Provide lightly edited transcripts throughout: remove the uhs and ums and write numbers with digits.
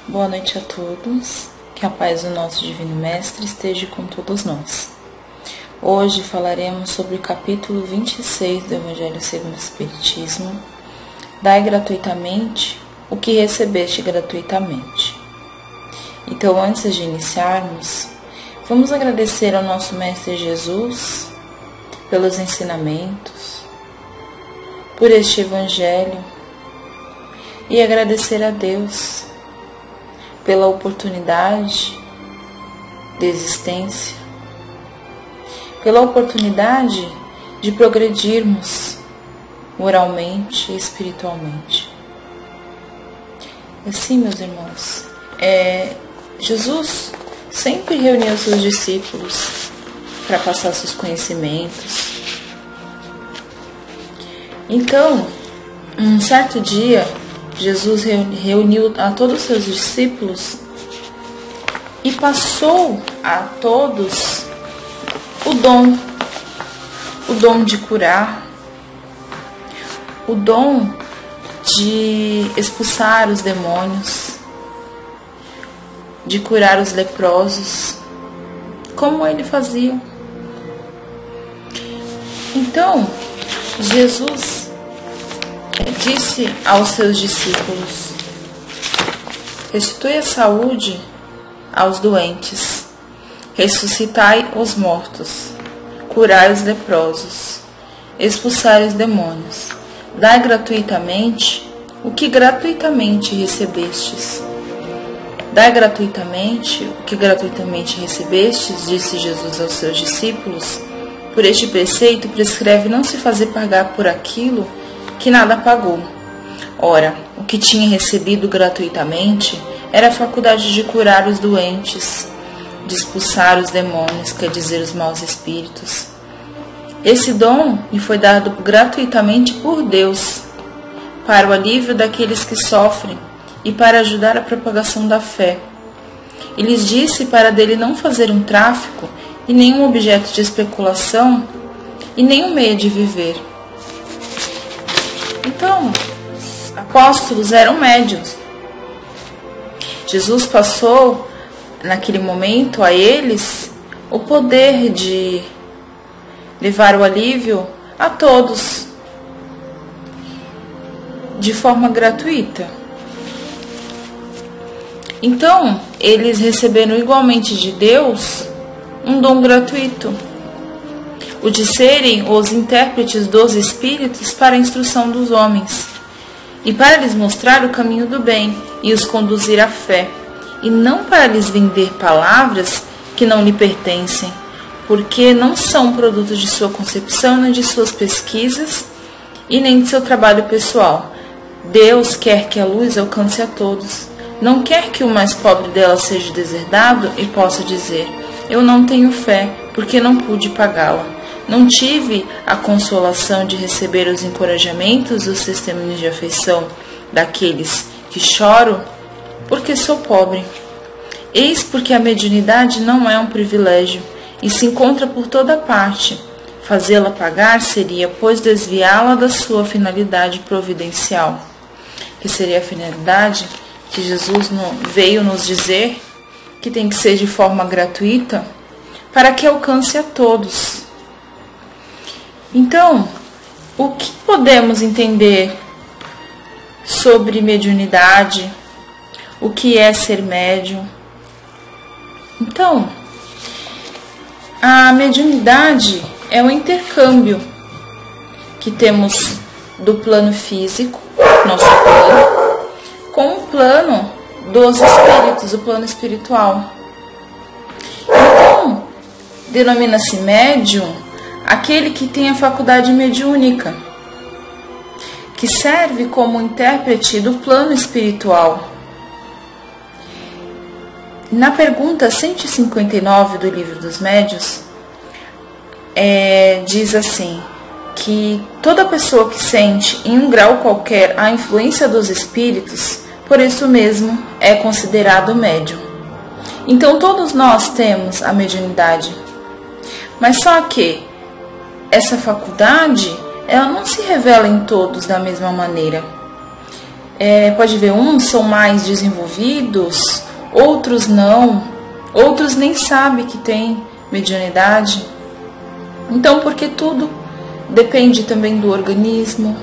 Boa noite a todos, que a paz do nosso Divino Mestre esteja com todos nós. Hoje falaremos sobre o capítulo 26 do Evangelho segundo o Espiritismo. Dai gratuitamente o que recebeste gratuitamente. Então, antes de iniciarmos, vamos agradecer ao nosso Mestre Jesus pelos ensinamentos, por este Evangelho, e agradecer a Deus pela oportunidade de existência, pela oportunidade de progredirmos moralmente e espiritualmente. Assim, meus irmãos, Jesus sempre reuniu seus discípulos para passar seus conhecimentos. Então, um certo dia, Jesus reuniu a todos os seus discípulos e passou a todos o dom de curar, o dom de expulsar os demônios, de curar os leprosos, como ele fazia. Então, Jesus disse aos seus discípulos: restitui a saúde aos doentes, ressuscitai os mortos, curai os leprosos, expulsai os demônios, dai gratuitamente o que gratuitamente recebestes. Dai gratuitamente o que gratuitamente recebestes, disse Jesus aos seus discípulos. Por este preceito prescreve não se fazer pagar por aquilo que nada pagou. Ora, o que tinha recebido gratuitamente era a faculdade de curar os doentes, de expulsar os demônios, quer dizer, os maus espíritos. Esse dom lhe foi dado gratuitamente por Deus, para o alívio daqueles que sofrem e para ajudar a propagação da fé. E lhes disse para dele não fazer um tráfico e nenhum objeto de especulação e nenhum meio de viver. Então, os apóstolos eram médiuns. Jesus passou, naquele momento, a eles o poder de levar o alívio a todos, de forma gratuita. Então, eles receberam igualmente de Deus um dom gratuito, o de serem os intérpretes dos Espíritos para a instrução dos homens, e para lhes mostrar o caminho do bem e os conduzir à fé, e não para lhes vender palavras que não lhe pertencem, porque não são produto de sua concepção, nem de suas pesquisas, e nem de seu trabalho pessoal. Deus quer que a luz alcance a todos. Não quer que o mais pobre dela seja deserdado e possa dizer: eu não tenho fé, porque não pude pagá-la. Não tive a consolação de receber os encorajamentos e os testemunhos de afeição daqueles que choram, porque sou pobre. Eis porque a mediunidade não é um privilégio e se encontra por toda parte. Fazê-la pagar seria, pois, desviá-la da sua finalidade providencial, que seria a finalidade que Jesus veio nos dizer que tem que ser de forma gratuita para que alcance a todos. Então, o que podemos entender sobre mediunidade? O que é ser médium? Então, a mediunidade é um intercâmbio que temos do plano físico, nosso plano, com o plano dos espíritos, o plano espiritual. Então, denomina-se médium aquele que tem a faculdade mediúnica, que serve como intérprete do plano espiritual. Na pergunta 159 do Livro dos Médiuns, diz assim, que toda pessoa que sente em um grau qualquer a influência dos espíritos, por isso mesmo é considerado médium. Então todos nós temos a mediunidade, mas só que essa faculdade ela não se revela em todos da mesma maneira. Pode ver, uns são mais desenvolvidos, outros não, outros nem sabem que tem mediunidade. Então, porque tudo depende também do organismo.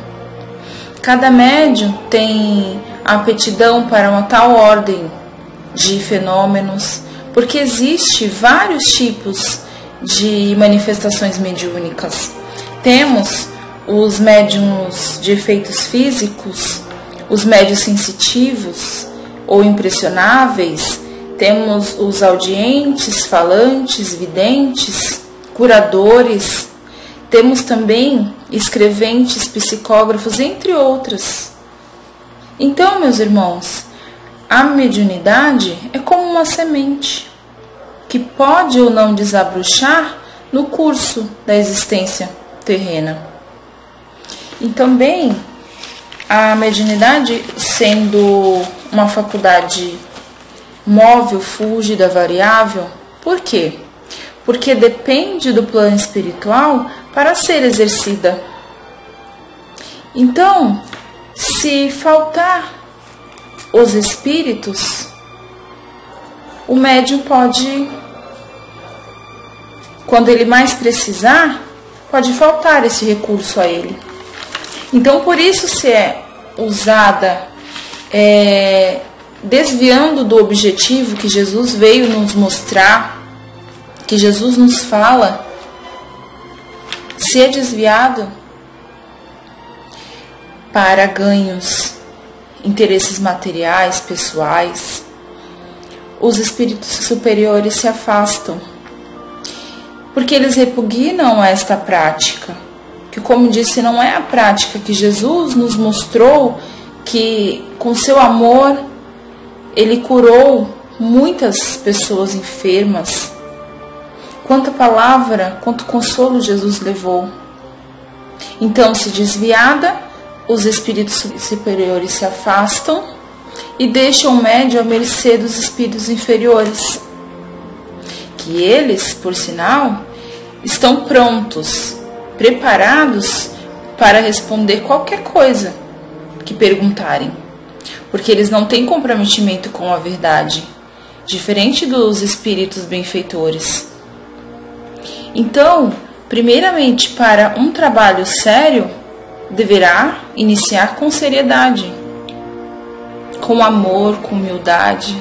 Cada médium tem a aptidão para uma tal ordem de fenômenos, porque existe vários tipos de manifestações mediúnicas. Temos os médiums de efeitos físicos, os médios sensitivos ou impressionáveis, temos os audientes, falantes, videntes, curadores, temos também escreventes, psicógrafos, entre outras. Então, meus irmãos, a mediunidade é como uma semente que pode ou não desabrochar no curso da existência terrena. E também a mediunidade, sendo uma faculdade móvel, fúlgida, variável, por quê? Porque depende do plano espiritual para ser exercida. Então, se faltar os espíritos, o médium pode, quando ele mais precisar, pode faltar esse recurso a ele. Então, por isso, se é usada desviando do objetivo que Jesus veio nos mostrar, que Jesus nos fala, se é desviado para ganhos, interesses materiais, pessoais, os espíritos superiores se afastam, porque eles repugnam esta prática, que, como disse, não é a prática que Jesus nos mostrou, que com seu amor ele curou muitas pessoas enfermas. Quanta palavra, quanto consolo Jesus levou. Então, se desviada, os espíritos superiores se afastam e deixam o médium à mercê dos espíritos inferiores, que eles, por sinal, estão prontos, preparados para responder qualquer coisa que perguntarem, porque eles não têm comprometimento com a verdade, diferente dos espíritos benfeitores. Então, primeiramente, para um trabalho sério, deverá iniciar com seriedade, com amor, com humildade,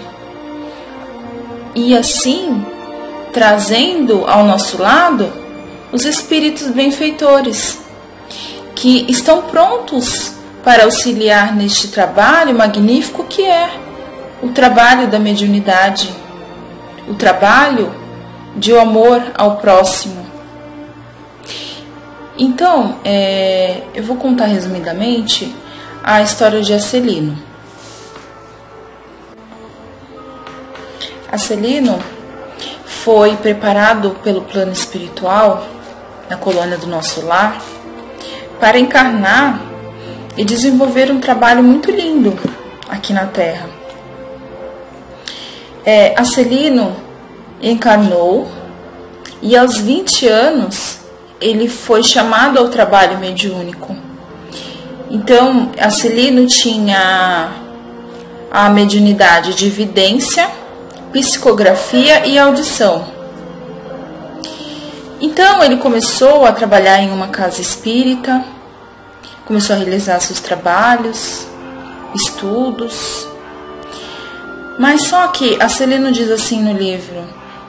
e assim trazendo ao nosso lado os espíritos benfeitores, que estão prontos para auxiliar neste trabalho magnífico que é o trabalho da mediunidade, o trabalho de amor ao próximo. Então, eu vou contar resumidamente a história de Acelino. Acelino foi preparado pelo plano espiritual, na colônia do Nosso Lar, para encarnar e desenvolver um trabalho muito lindo aqui na Terra. Acelino encarnou e aos 20 anos ele foi chamado ao trabalho mediúnico. Então, Acelino tinha a mediunidade de vidência, psicografia e audição. Então, ele começou a trabalhar em uma casa espírita, começou a realizar seus trabalhos, estudos. Mas só que Acelino diz assim no livro,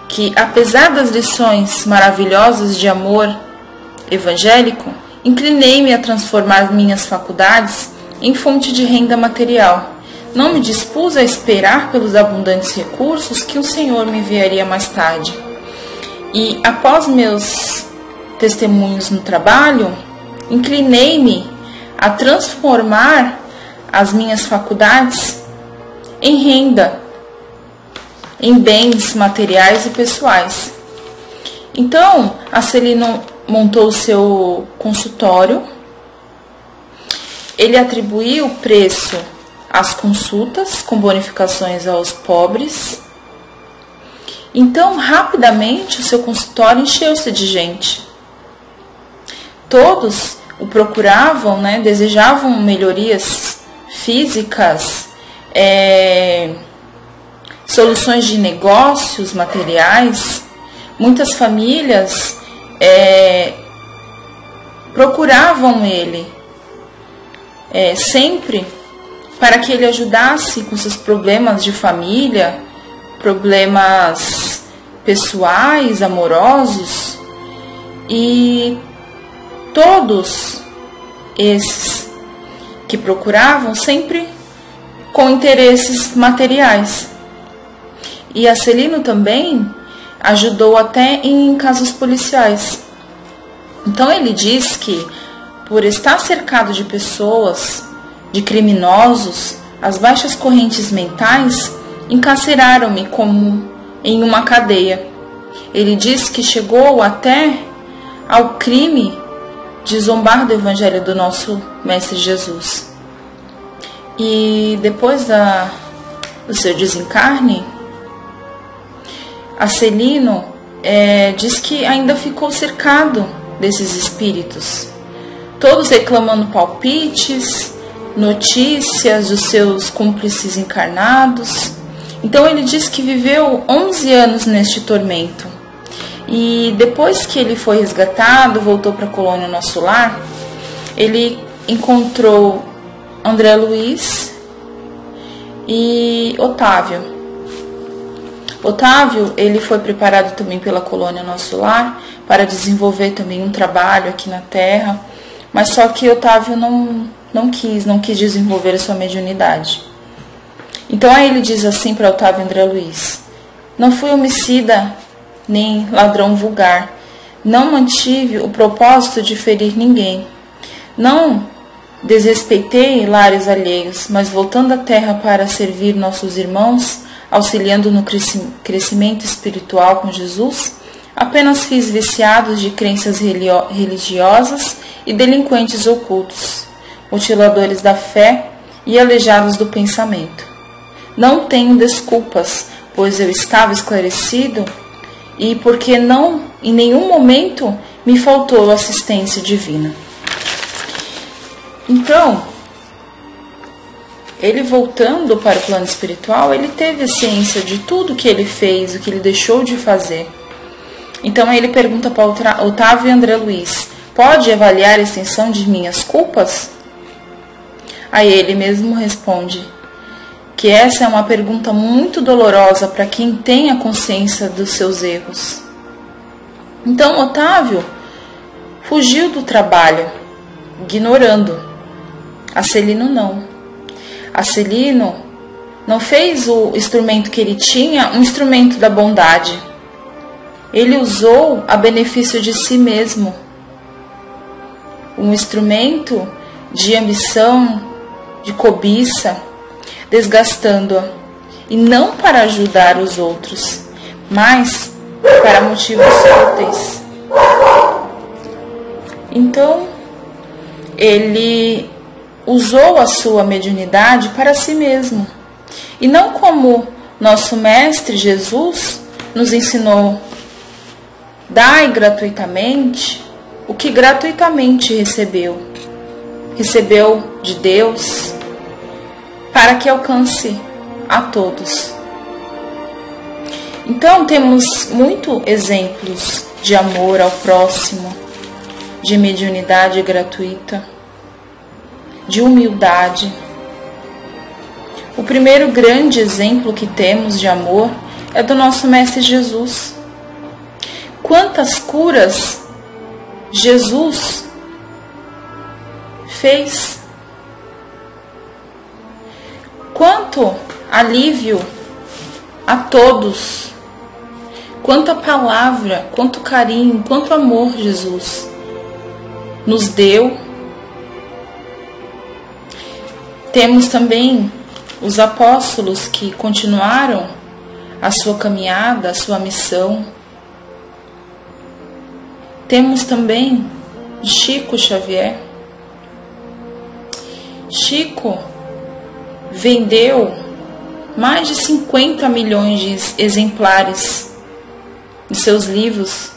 que apesar das lições maravilhosas de amor evangélico, inclinei-me a transformar minhas faculdades em fonte de renda material. Não me dispus a esperar pelos abundantes recursos que o Senhor me enviaria mais tarde. E após meus testemunhos no trabalho, inclinei-me a transformar as minhas faculdades em renda, em bens materiais e pessoais. Então, Acelino montou o seu consultório, ele atribuiu o preço às consultas, com bonificações aos pobres. Então, rapidamente, o seu consultório encheu-se de gente. Todos o procuravam, desejavam melhorias físicas, soluções de negócios materiais, muitas famílias procuravam ele sempre para que ele ajudasse com seus problemas de família, problemas pessoais, amorosos, e todos esses que procuravam sempre com interesses materiais. E Acelino também ajudou até em casos policiais. Então ele diz que, por estar cercado de pessoas, de criminosos, as baixas correntes mentais encarceraram-me como em uma cadeia. Ele diz que chegou até ao crime de zombar do Evangelho do nosso Mestre Jesus. E depois do seu desencarne, Acelino diz que ainda ficou cercado desses espíritos, todos reclamando palpites, notícias dos seus cúmplices encarnados. Então ele diz que viveu 11 anos neste tormento. E depois que ele foi resgatado, voltou para a colônia Nosso Lar, ele encontrou André Luiz e Otávio. Otávio, ele foi preparado também pela colônia Nosso Lar para desenvolver também um trabalho aqui na Terra, mas só que Otávio não quis desenvolver a sua mediunidade. Então aí ele diz assim para Otávio e André Luiz: não fui homicida nem ladrão vulgar, não mantive o propósito de ferir ninguém, não desrespeitei lares alheios, mas voltando à terra para servir nossos irmãos, auxiliando no crescimento espiritual com Jesus, apenas fiz viciados de crenças religiosas e delinquentes ocultos, mutiladores da fé e aleijados do pensamento. Não tenho desculpas, pois eu estava esclarecido e porque não, em nenhum momento, me faltou assistência divina. Então, ele voltando para o plano espiritual, ele teve a ciência de tudo que ele fez, o que ele deixou de fazer. Então ele pergunta para Otávio e André Luiz: pode avaliar a extensão de minhas culpas? Aí ele mesmo responde que essa é uma pergunta muito dolorosa para quem tem a consciência dos seus erros. Então Otávio fugiu do trabalho, ignorando. Acelino não. Acelino não fez o instrumento que ele tinha um instrumento da bondade. Ele usou a benefício de si mesmo, um instrumento de ambição, de cobiça, desgastando-a, e não para ajudar os outros, mas para motivos fúteis. Então, ele usou a sua mediunidade para si mesmo, e não como nosso Mestre Jesus nos ensinou: dai gratuitamente o que gratuitamente recebeu de Deus, para que alcance a todos. Então temos muitos exemplos de amor ao próximo, de mediunidade gratuita, de humildade. O primeiro grande exemplo que temos de amor é do nosso Mestre Jesus. Quantas curas Jesus fez? Quanto alívio a todos, quanta palavra, quanto carinho, quanto amor Jesus nos deu. Temos também os apóstolos que continuaram a sua caminhada, a sua missão. Temos também Chico Xavier. Chico vendeu mais de 50 milhões de exemplares de seus livros,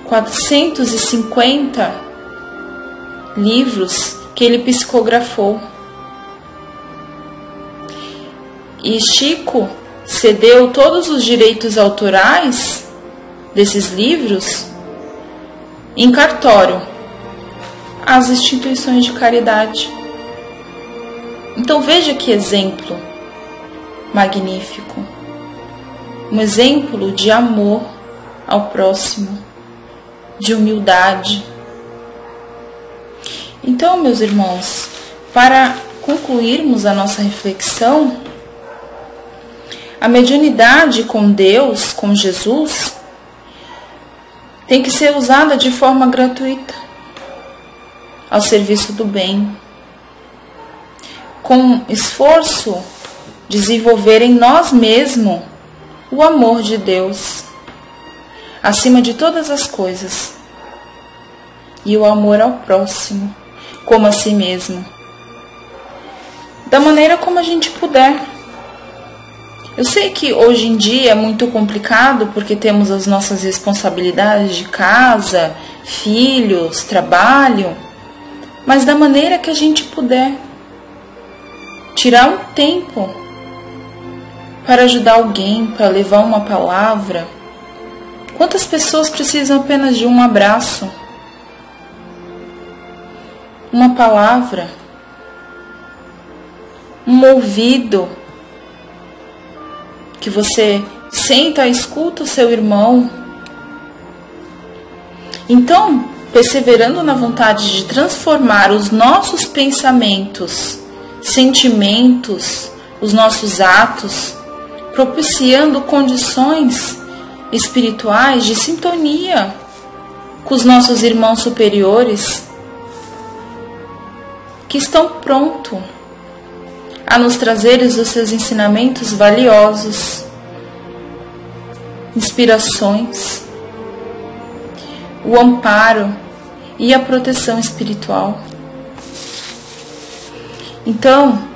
450 livros que que ele psicografou. E Chico cedeu todos os direitos autorais desses livros em cartório às instituições de caridade. Então veja que exemplo magnífico. Um exemplo de amor ao próximo, de humildade. Então, meus irmãos, para concluirmos a nossa reflexão, a mediunidade com Deus, com Jesus, tem que ser usada de forma gratuita, ao serviço do bem, com esforço, desenvolver em nós mesmos o amor de Deus, acima de todas as coisas, e o amor ao próximo, como a si mesmo, da maneira como a gente puder. Eu sei que hoje em dia é muito complicado porque temos as nossas responsabilidades de casa, filhos, trabalho, mas da maneira que a gente puder, tirar um tempo para ajudar alguém, para levar uma palavra. Quantas pessoas precisam apenas de um abraço, uma palavra, um ouvido, que você senta, escuta o seu irmão. Então, perseverando na vontade de transformar os nossos pensamentos, sentimentos, os nossos atos, propiciando condições espirituais de sintonia com os nossos irmãos superiores, que estão prontos a nos trazer os seus ensinamentos valiosos, inspirações, o amparo e a proteção espiritual. Então,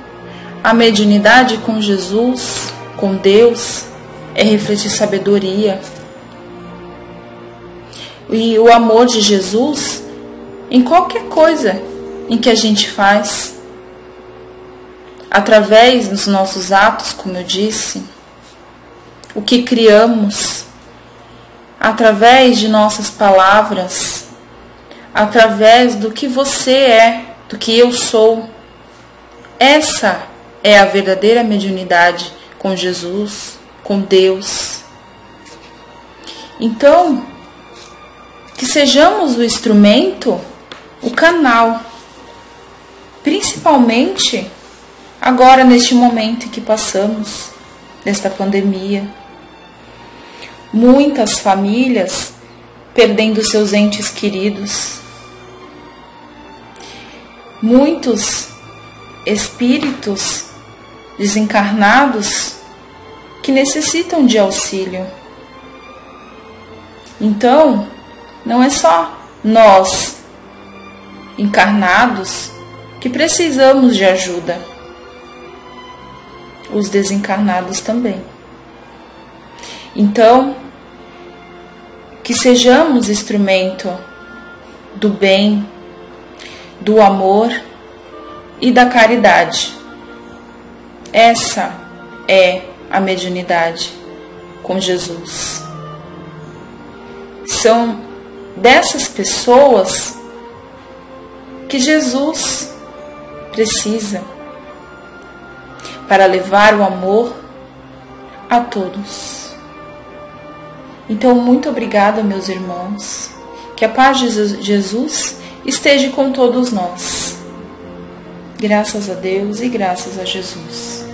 a mediunidade com Jesus, com Deus, é refletir sabedoria. E o amor de Jesus em qualquer coisa em que a gente faz, através dos nossos atos, como eu disse, o que criamos, através de nossas palavras, através do que você é, do que eu sou. Essa é a verdadeira mediunidade com Jesus, com Deus. Então, que sejamos o instrumento, o canal, principalmente agora neste momento em que passamos, desta pandemia. Muitas famílias perdendo seus entes queridos. Muitos espíritos desencarnados que necessitam de auxílio. Então, não é só nós, encarnados, que precisamos de ajuda. Os desencarnados também. Então, que sejamos instrumento do bem, do amor e da caridade. Essa é a mediunidade com Jesus. São dessas pessoas que Jesus precisa para levar o amor a todos. Então, muito obrigada, meus irmãos. Que a paz de Jesus esteja com todos nós. Graças a Deus e graças a Jesus.